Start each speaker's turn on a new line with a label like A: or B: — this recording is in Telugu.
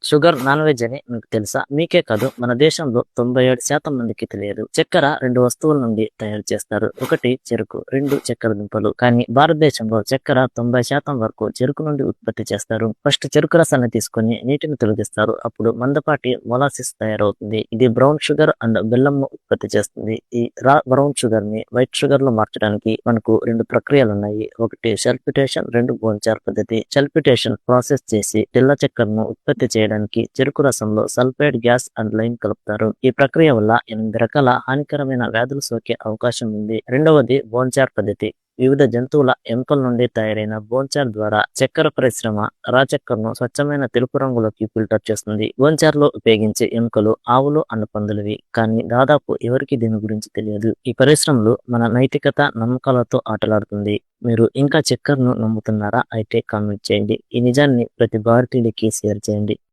A: షుగర్ నాన్ వెజ్ అని మీకు తెలుసా? మీకే కాదు మన దేశంలో 97% మందికి తెలియదు. చక్కెర 2 వస్తువుల నుండి తయారు చేస్తారు. ఒకటి చెరుకు, 2 చక్కెర దుంపలు. కానీ భారతదేశంలో చక్కెర 90% వరకు చెరుకు నుండి ఉత్పత్తి చేస్తారు. ఫస్ట్ చెరుకు రసాన్ని తీసుకొని నీటిని తొలగిస్తారు. అప్పుడు మందపాటి మొలాసిస్ తయారవుతుంది. ఇది బ్రౌన్ షుగర్ అండ్ బెల్లంను ఉత్పత్తి చేస్తుంది. ఈ బ్రౌన్ షుగర్ ని వైట్ షుగర్ లో మార్చడానికి మనకు 2 ప్రక్రియలు ఉన్నాయి. ఒకటి సల్ఫిటేషన్, 2 బోన్చార్ పద్ధతి. సల్ఫిటేషన్ ప్రాసెస్ చేసి తెల్ల చక్కెరను ఉత్పత్తి చేయడానికి చెరుకు రసంలో సల్ఫైడ్ గ్యాస్ అండ్ లైమ్ కలుపుతారు. ఈ ప్రక్రియ వల్ల 8 రకాల హానికరమైన వ్యాధులు సోకే అవకాశం ఉంది. రెండవది బోన్చార్ పద్ధతి. వివిధ జంతువుల ఎముకల నుండి తయారైన బోన్చార్ ద్వారా చక్కెర పరిశ్రమ రా చక్కెరను స్వచ్ఛమైన తెలుపు రంగులోకి ఫిల్టర్ చేస్తుంది. బోన్చార్ లో ఉపయోగించే ఎముకలు ఆవులు అండ్ పందులవి. కానీ దాదాపు ఎవరికి దీని గురించి తెలియదు. ఈ పరిశ్రమలు మన నైతికత, నమ్మకాలతో ఆటలాడుతుంది. మీరు ఇంకా చక్కెరను నమ్ముతున్నారా? అయితే కామెంట్ చేయండి. ఈ నిజాన్ని ప్రతి భారతీయుడికి షేర్ చేయండి.